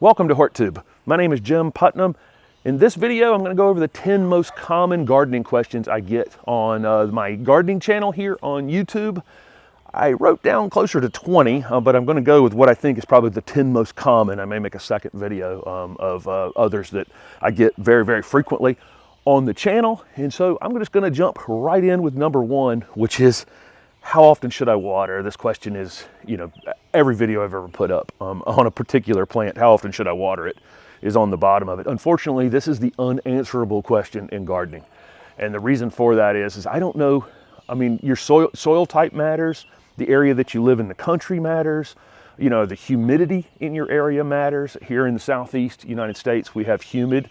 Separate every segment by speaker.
Speaker 1: Welcome to HortTube. My name is Jim Putnam. In this video, I'm going to go over the 10 most common gardening questions I get on my gardening channel here on YouTube. I wrote down closer to 20, but I'm going to go with what I think is probably the 10 most common. I may make a second video of others that I get very, very frequently on the channel. And so I'm just going to jump right in with number one, which is, how often should I water? This question is, every video I've ever put up on a particular plant, how often should I water it, is on the bottom of it. Unfortunately, this is the unanswerable question in gardening. And the reason for that is I don't know. I mean, your soil type matters. The area that you live in the country matters. The humidity in your area matters. Here in the Southeast United States, we have humid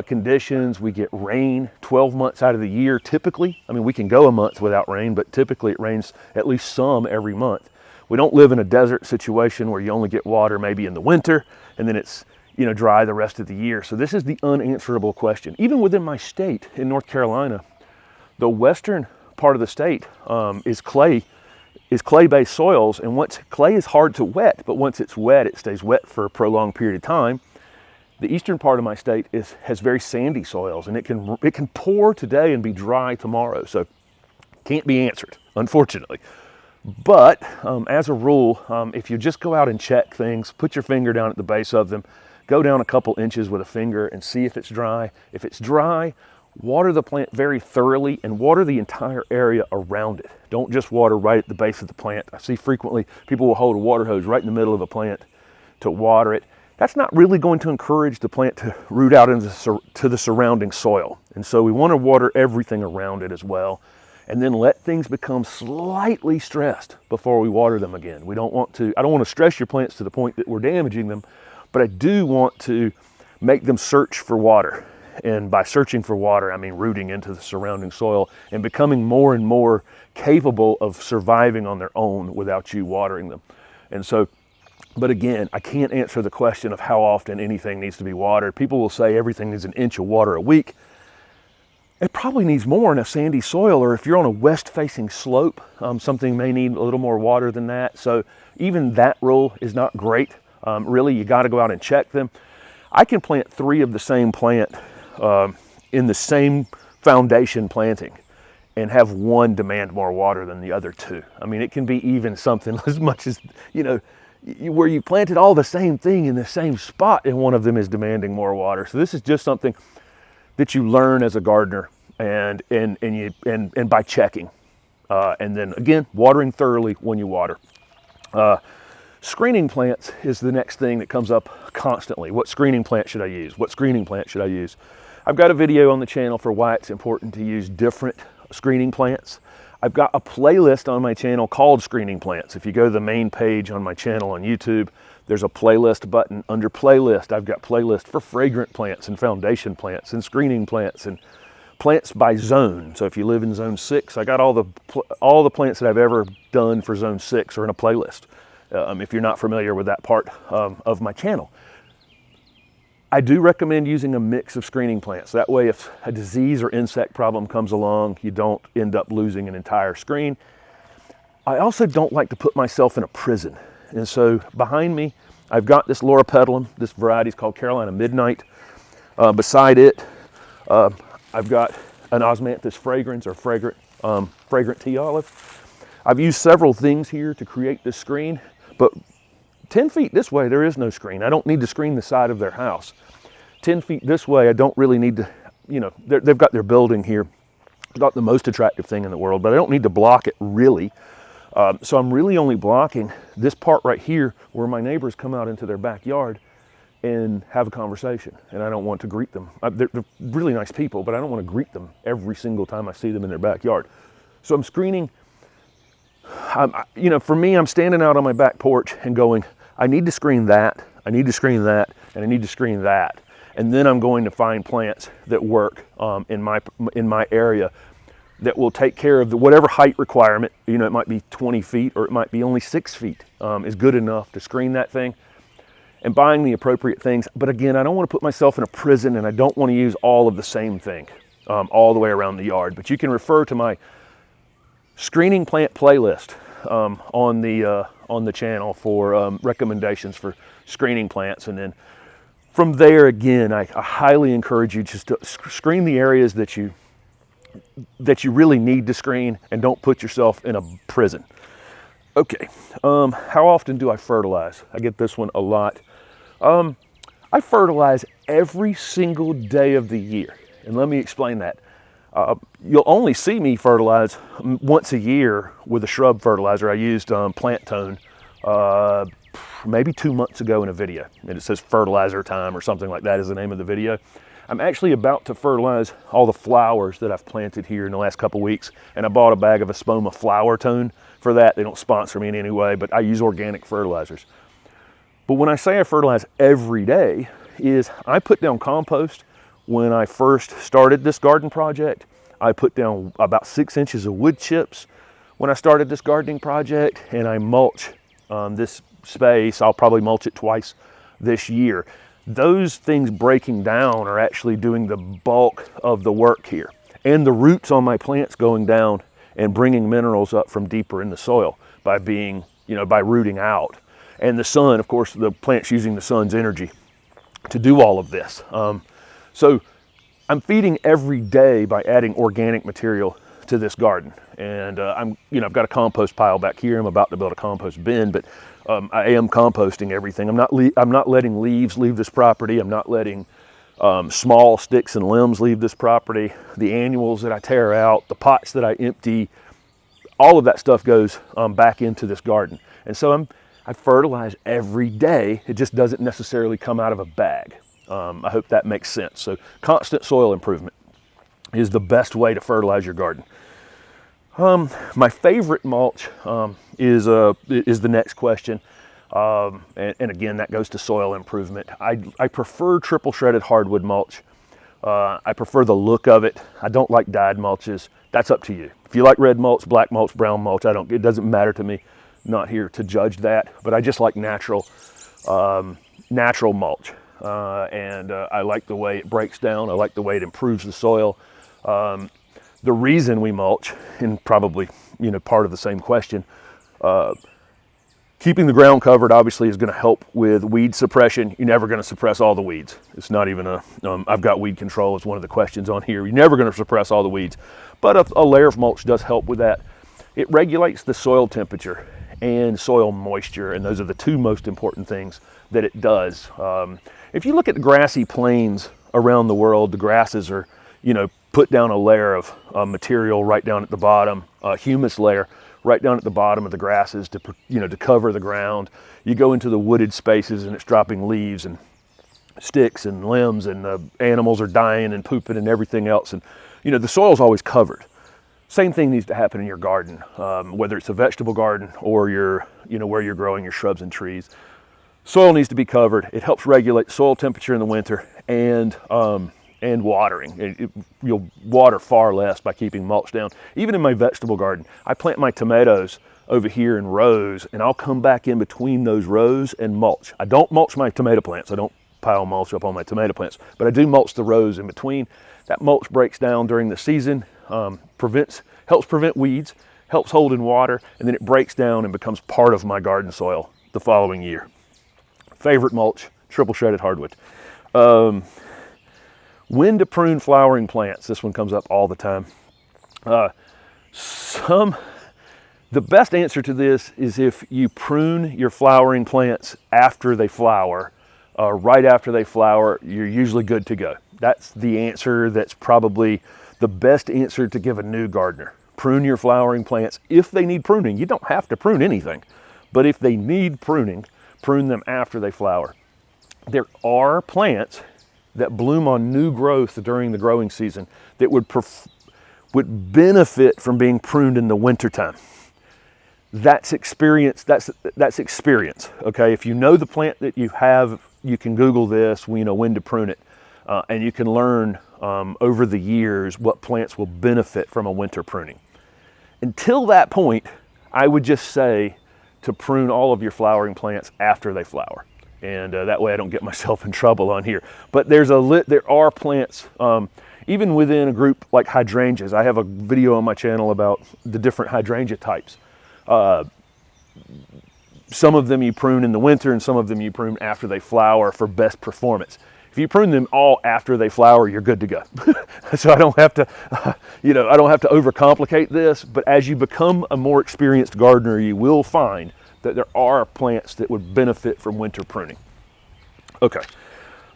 Speaker 1: conditions. We get rain 12 months out of the year typically. I mean, we can go a month without rain, but typically it rains at least some every month. We don't live in a desert situation where you only get water maybe in the winter and then it's dry the rest of the year. So this is the unanswerable question. Even within my state in North Carolina, the western part of the state is clay-based soils, and once clay is hard to wet, but once it's wet, it stays wet for a prolonged period of time. The eastern part of my state has very sandy soils, and it can pour today and be dry tomorrow. So can't be answered, unfortunately. But as a rule, if you just go out and check things, put your finger down at the base of them, go down a couple inches with a finger and see if it's dry. If it's dry, water the plant very thoroughly and water the entire area around it. Don't just water right at the base of the plant. I see frequently people will hold a water hose right in the middle of a plant to water it. That's not really going to encourage the plant to root out to the surrounding soil. And so we want to water everything around it as well, and then let things become slightly stressed before we water them again. I don't want to stress your plants to the point that we're damaging them, but I do want to make them search for water. And by searching for water, I mean rooting into the surrounding soil and becoming more and more capable of surviving on their own without you watering them. And so, but again, I can't answer the question of how often anything needs to be watered. People will say everything needs an inch of water a week. It probably needs more in a sandy soil, or if you're on a west-facing slope, something may need a little more water than that. So even that rule is not great. Really, you got to go out and check them. I can plant 3 of the same plant in the same foundation planting and have one demand more water than the other 2. I mean, it can be even something as much as, where you planted all the same thing in the same spot and one of them is demanding more water. So this is just something that you learn as a gardener and by checking. And then again, watering thoroughly when you water. Screening plants is the next thing that comes up constantly. What screening plant should I use? What screening plant should I use? I've got a video on the channel for why it's important to use different screening plants. I've got a playlist on my channel called Screening Plants. If you go to the main page on my channel on YouTube, there's a playlist button. Under playlist, I've got playlist for fragrant plants and foundation plants and screening plants and plants by zone. So if you live in zone 6, I got all the plants that I've ever done for zone 6 are in a playlist. If you're not familiar with that part of my channel. I do recommend using a mix of screening plants. That way, if a disease or insect problem comes along, you don't end up losing an entire screen. I also don't like to put myself in a prison. And so behind me, I've got this Loropetalum. This variety is called Carolina Midnight. Beside it, I've got an Osmanthus fragrans or fragrant tea olive. I've used several things here to create this screen, but 10 feet this way, there is no screen. I don't need to screen the side of their house. 10 feet this way, I don't really need to, they've got their building here. It's not the most attractive thing in the world, but I don't need to block it really. So I'm really only blocking this part right here where my neighbors come out into their backyard and have a conversation. And I don't want to greet them. They're really nice people, but I don't want to greet them every single time I see them in their backyard. So I'm screening. For me, I'm standing out on my back porch and going, I need to screen that, I need to screen that, and I need to screen that. And then I'm going to find plants that work in my area that will take care of whatever height requirement. It might be 20 feet or it might be only 6 feet is good enough to screen that thing. And buying the appropriate things. But again, I don't want to put myself in a prison, and I don't want to use all of the same thing all the way around the yard. But you can refer to my screening plant playlist on the channel for recommendations for screening plants. And then From there, again, I highly encourage you just to screen the areas that you really need to screen, and don't put yourself in a prison. Okay, how often do I fertilize? I get this one a lot. I fertilize every single day of the year, and let me explain that. You'll only see me fertilize once a year with a shrub fertilizer. I used Plant Tone maybe 2 months ago in a video, and it says fertilizer time or something like that is the name of the video. I'm actually about to fertilize all the flowers that I've planted here in the last couple weeks, and I bought a bag of Espoma Flower Tone for that. They don't sponsor me in any way, but I use organic fertilizers. But when I say I fertilize every day, is I put down compost. When I first started this garden project, I put down about 6 inches of wood chips when I started this gardening project, and I mulch this space. I'll probably mulch it twice this year. Those things breaking down are actually doing the bulk of the work here, and the roots on my plants going down and bringing minerals up from deeper in the soil by being, by rooting out. And the sun, of course, the plant's using the sun's energy to do all of this. So I'm feeding every day by adding organic material to this garden. And I've got a compost pile back here. I'm about to build a compost bin, but I am composting everything. I'm not letting leaves leave this property. I'm not letting small sticks and limbs leave this property. The annuals that I tear out, the pots that I empty, all of that stuff goes back into this garden. And so I fertilize every day. It just doesn't necessarily come out of a bag. I hope that makes sense. So constant soil improvement is the best way to fertilize your garden. My favorite mulch is the next question. And again, that goes to soil improvement. I prefer triple shredded hardwood mulch. I prefer the look of it. I don't like dyed mulches. That's up to you. If you like red mulch, black mulch, brown mulch, it doesn't matter to me. Not here to judge that, but I just like natural mulch. And I like the way it breaks down. I like the way it improves the soil. The reason we mulch, and probably, part of the same question, keeping the ground covered obviously is going to help with weed suppression. You're never going to suppress all the weeds. It's not even I've got weed control as one of the questions on here. You're never going to suppress all the weeds, but a layer of mulch does help with that. It regulates the soil temperature and soil moisture, and those are the two most important things that it does. If you look at the grassy plains around the world, the grasses are, put down a layer of material right down at the bottom, a humus layer right down at the bottom of the grasses to cover the ground. You go into the wooded spaces and it's dropping leaves and sticks and limbs, and the animals are dying and pooping and everything else. And, the soil's always covered. Same thing needs to happen in your garden, whether it's a vegetable garden or where you're growing your shrubs and trees. Soil needs to be covered. It helps regulate soil temperature in the winter and watering. You'll water far less by keeping mulch down. Even in my vegetable garden, I plant my tomatoes over here in rows, and I'll come back in between those rows and mulch. I don't mulch my tomato plants. I don't pile mulch up on my tomato plants, but I do mulch the rows in between. That mulch breaks down during the season, helps prevent weeds, helps hold in water, and then it breaks down and becomes part of my garden soil the following year. Favorite mulch, triple shredded hardwood. When to prune flowering plants? This one comes up all the time. The best answer to this is if you prune your flowering plants after they flower, right after they flower, you're usually good to go. That's the answer. That's probably the best answer to give a new gardener. Prune your flowering plants if they need pruning. You don't have to prune anything, but if they need pruning, prune them after they flower. There are plants that bloom on new growth during the growing season that would benefit from being pruned in the wintertime. That's experience. That's experience. Okay, if you know the plant that you have, you can Google this. When to prune it, and you can learn over the years what plants will benefit from a winter pruning. Until that point, I would just say to prune all of your flowering plants after they flower, and that way I don't get myself in trouble on here. But there are plants, even within a group like hydrangeas. I have a video on my channel about the different hydrangea types. Some of them you prune in the winter, and some of them you prune after they flower for best performance. If you prune them all after they flower, you're good to go. So I don't have to, I don't have to overcomplicate this, but as you become a more experienced gardener, you will find that there are plants that would benefit from winter pruning. Okay.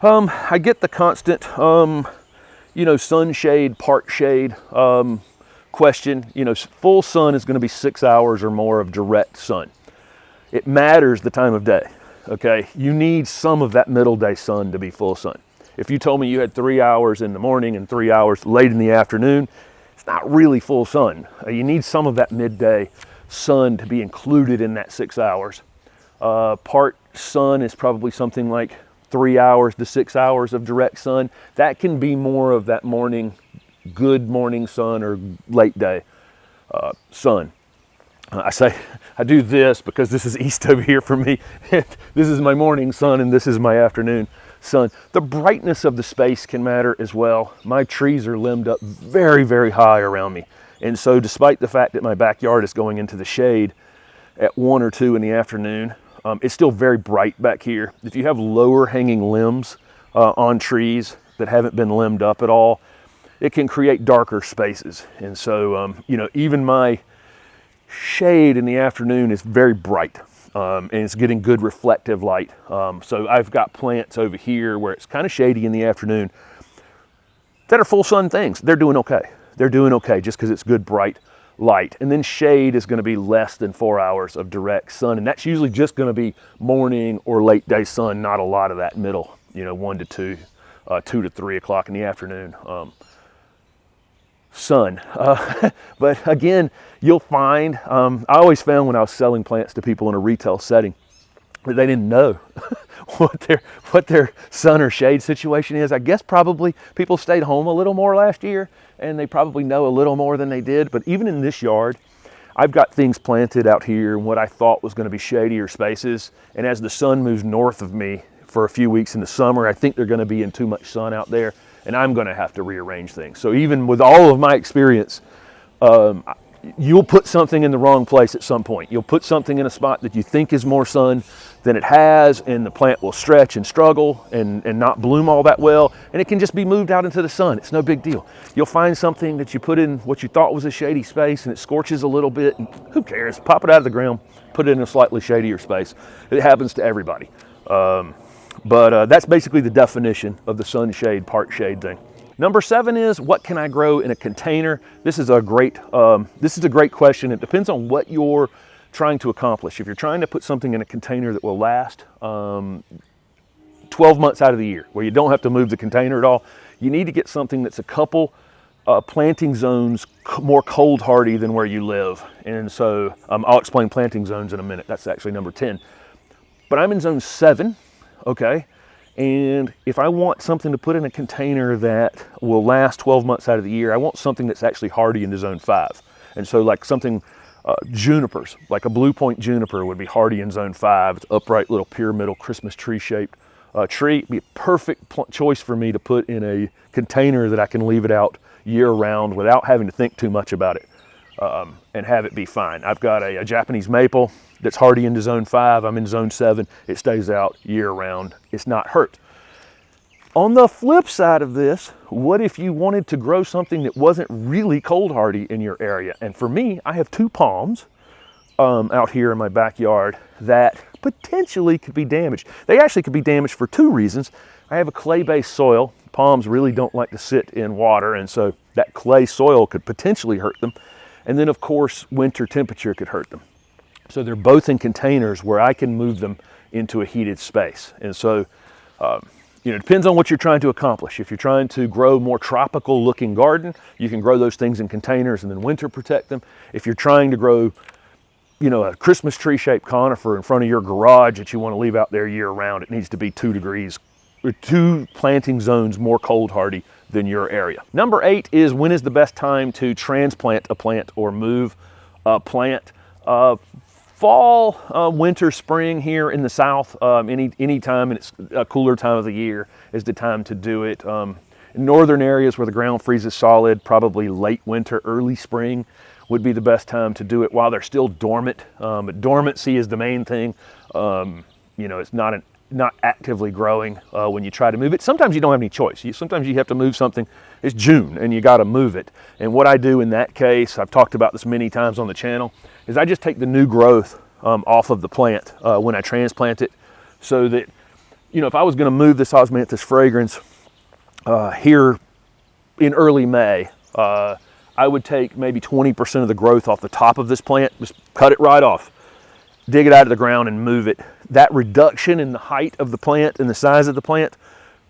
Speaker 1: I get the constant, sunshade, part shade question. Full sun is going to be 6 hours or more of direct sun. It matters the time of day, okay? You need some of that middle day sun to be full sun. If you told me you had 3 hours in the morning and 3 hours late in the afternoon, it's not really full sun. You need some of that midday sun to be included in that 6 hours. Part sun is probably something like 3 hours to 6 hours of direct sun. That can be more of that morning, good morning sun or late day sun. I do this because this is east over here for me. This is my morning sun and this is my afternoon sun. The brightness of the space can matter as well. My trees are limbed up very, very high around me. And so despite the fact that my backyard is going into the shade at 1 or 2 in the afternoon, it's still very bright back here. If you have lower hanging limbs on trees that haven't been limbed up at all, it can create darker spaces. And so, even my shade in the afternoon is very bright, and it's getting good reflective light. So I've got plants over here where it's kind of shady in the afternoon that are full sun things. They're doing okay. They're doing okay just because it's good bright light. And then shade is going to be less than 4 hours of direct sun, and that's usually just going to be morning or late day sun, not a lot of that middle, 1 to 2, 2 to 3 o'clock in the afternoon sun. But again, you'll find, I always found when I was selling plants to people in a retail setting that they didn't know what their sun or shade situation is. I guess probably people stayed home a little more last year and they probably know a little more than they did. But even in this yard, I've got things planted out here in what I thought was going to be shadier spaces. And as the sun moves north of me for a few weeks in the summer, I think they're going to be in too much sun out there, and I'm going to have to rearrange things. So even with all of my experience, you'll put something in the wrong place at some point. You'll put something in a spot that you think is more sun than it has, and the plant will stretch and struggle and not bloom all that well, and it can just be moved out into the sun. It's no big deal. You'll find something that you put in what you thought was a shady space, and it scorches a little bit, and who cares? Pop it out of the ground, put it in a slightly shadier space. It happens to everybody. But that's basically the definition of the sun shade, part shade thing. Number 7 is, what can I grow in a container? This is a great question. It depends on what you're trying to accomplish. If you're trying to put something in a container that will last 12 months out of the year, where you don't have to move the container at all, you need to get something that's a couple planting zones more cold hardy than where you live. And so I'll explain planting zones in a minute. That's actually number 10. But I'm in zone 7. Okay, and if I want something to put in a container that will last 12 months out of the year, I want something that's actually hardy into zone 5. And so like something, junipers, like a blue point juniper would be hardy in zone 5. It's upright little pyramidal Christmas tree shaped tree. It'd be a perfect choice for me to put in a container that I can leave it out year round without having to think too much about it, and have it be fine. I've got a Japanese maple that's hardy into zone 5. I'm in zone 7. It stays out year round. It's not hurt. On the flip side of this, what if you wanted to grow something that wasn't really cold hardy in your area? And for me, I have 2 palms out here in my backyard that potentially could be damaged. They actually could be damaged for 2 reasons. I have a clay-based soil. Palms really don't like to sit in water, and so that clay soil could potentially hurt them. And then, of course, winter temperature could hurt them. So they're both in containers where I can move them into a heated space. And so, it depends on what you're trying to accomplish. If you're trying to grow more tropical looking garden, you can grow those things in containers and then winter protect them. If you're trying to grow, a Christmas tree shaped conifer in front of your garage that you want to leave out there year round, it needs to be 2 degrees, or 2 planting zones more cold hardy than your area. Number 8 is, when is the best time to transplant a plant or move a plant? Fall, winter, spring here in the south, any time, and it's a cooler time of the year is the time to do it. In northern areas where the ground freezes solid, probably late winter, early spring, would be the best time to do it while they're still dormant. But dormancy is the main thing. It's not actively growing when you try to move it. Sometimes you don't have any choice. Sometimes you have to move something. It's June and you got to move it. And what I do in that case, I've talked about this many times on the channel, is I just take the new growth off of the plant when I transplant it, so that, if I was going to move this Osmanthus fragrance here in early May, I would take maybe 20% of the growth off the top of this plant, just cut it right off, dig it out of the ground and move it. That reduction in the height of the plant and the size of the plant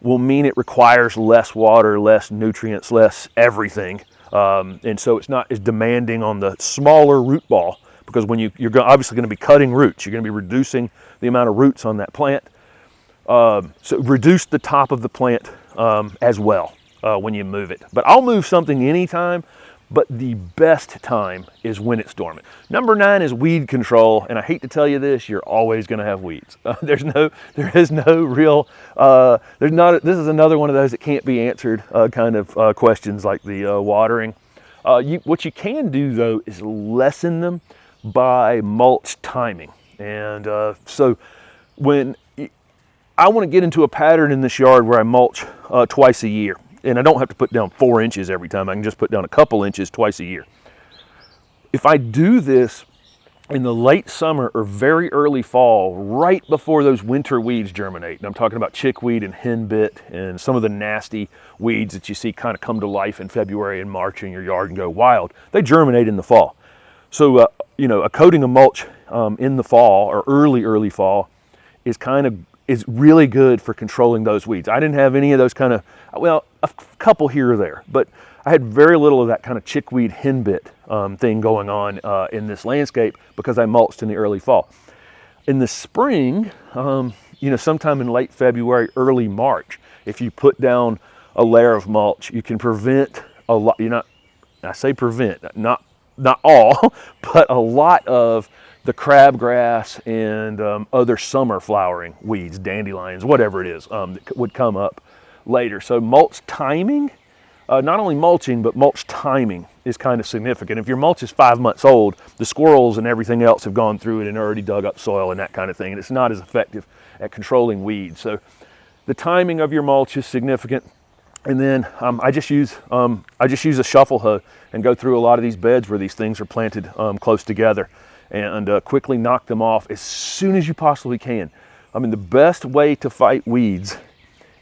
Speaker 1: will mean it requires less water, less nutrients, less everything. And so it's not as demanding on the smaller root ball, because when you're obviously going to be cutting roots, you're going to be reducing the amount of roots on that plant. So reduce the top of the plant as well when you move it. But I'll move something anytime, but the best time is when it's dormant. Number 9 is weed control, and I hate to tell you this, you're always going to have weeds. This is another one of those that can't be answered kind of questions like the watering. What you can do though is lessen them by mulch timing. And so when I want to get into a pattern in this yard where I mulch twice a year, and I don't have to put down 4 inches every time. I can just put down a couple inches twice a year. If I do this in the late summer or very early fall, right before those winter weeds germinate, and I'm talking about chickweed and henbit and some of the nasty weeds that you see kind of come to life in February and March in your yard and go wild, they germinate in the fall. So, a coating of mulch in the fall or early fall is really good for controlling those weeds. I didn't have any of those kind of, a couple here or there, but I had very little of that kind of chickweed henbit thing going on in this landscape because I mulched in the early fall. In the spring, sometime in late February, early March, if you put down a layer of mulch, you can prevent a lot, I say prevent, not all, but a lot of the crabgrass and other summer flowering weeds, dandelions, whatever it is, that would come up later. So mulch timing, not only mulching, but mulch timing is kind of significant. If your mulch is 5 months old, the squirrels and everything else have gone through it and already dug up soil and that kind of thing, and it's not as effective at controlling weeds. So the timing of your mulch is significant. And then I just use a shuffle hoe and go through a lot of these beds where these things are planted close together, and quickly knock them off as soon as you possibly can. The best way to fight weeds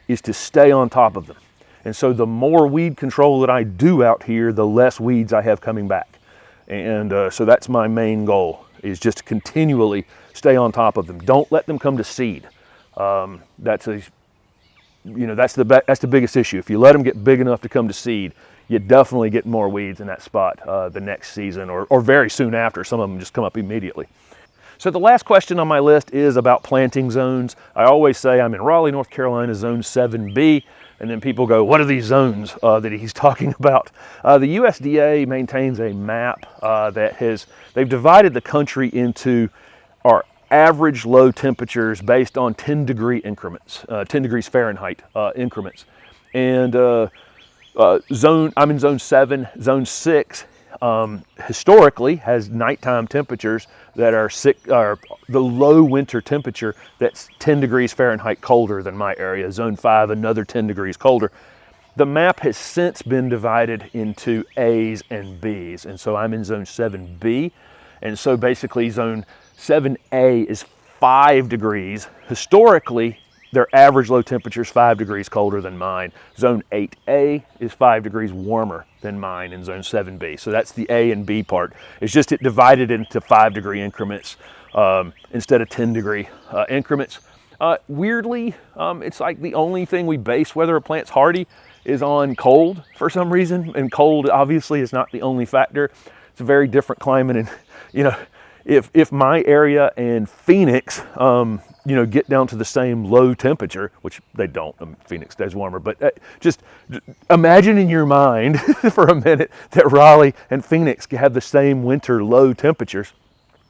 Speaker 1: is to stay on top of them. And so the more weed control that I do out here, the less weeds I have coming back. And so that's my main goal, is just to continually stay on top of them. Don't let them come to seed. That's the biggest issue. If you let them get big enough to come to seed, you definitely get more weeds in that spot the next season or very soon after. Some of them just come up immediately. So the last question on my list is about planting zones. I always say I'm in Raleigh, North Carolina, zone 7B, and then people go, what are these zones that he's talking about? The USDA maintains a map they've divided the country into our average low temperatures based on 10-degree increments, 10 degrees Fahrenheit increments. And I'm in zone 7. Zone 6 historically has nighttime temperatures that are the low winter temperature that's 10 degrees Fahrenheit colder than my area. Zone 5, another 10 degrees colder. The map has since been divided into A's and B's, and so I'm in zone 7B. And so basically zone 7A is 5 degrees. Historically, their average low temperature is 5 degrees colder than mine. Zone 8A is 5 degrees warmer than mine in zone 7B. So that's the A and B part. It's just it divided into 5-degree increments instead of 10-degree increments. Weirdly, it's like the only thing we base whether a plant's hardy is on cold for some reason. And cold obviously is not the only factor. It's a very different climate. And, if my area and Phoenix, get down to the same low temperature, which they don't, Phoenix stays warmer, but just imagine in your mind for a minute that Raleigh and Phoenix have the same winter low temperatures,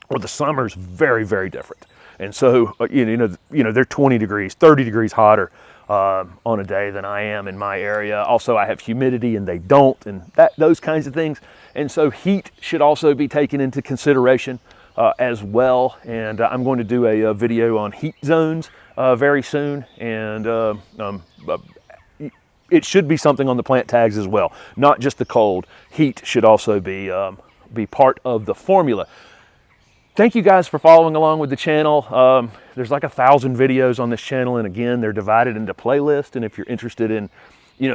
Speaker 1: or the summer's very, very different. And so, they're 20 degrees, 30 degrees hotter on a day than I am in my area. Also, I have humidity and they don't, and those kinds of things. And so heat should also be taken into consideration as well. And I'm going to do a video on heat zones very soon. And it should be something on the plant tags as well, not just the cold. Heat should also be part of the formula. Thank you guys for following along with the channel. There's like 1,000 videos on this channel, and again, they're divided into playlists. And if you're interested in,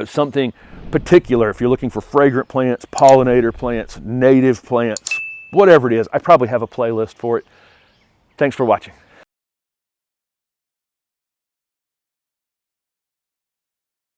Speaker 1: something particular, if you're looking for fragrant plants, pollinator plants, native plants, whatever it is, I probably have a playlist for it. Thanks for watching.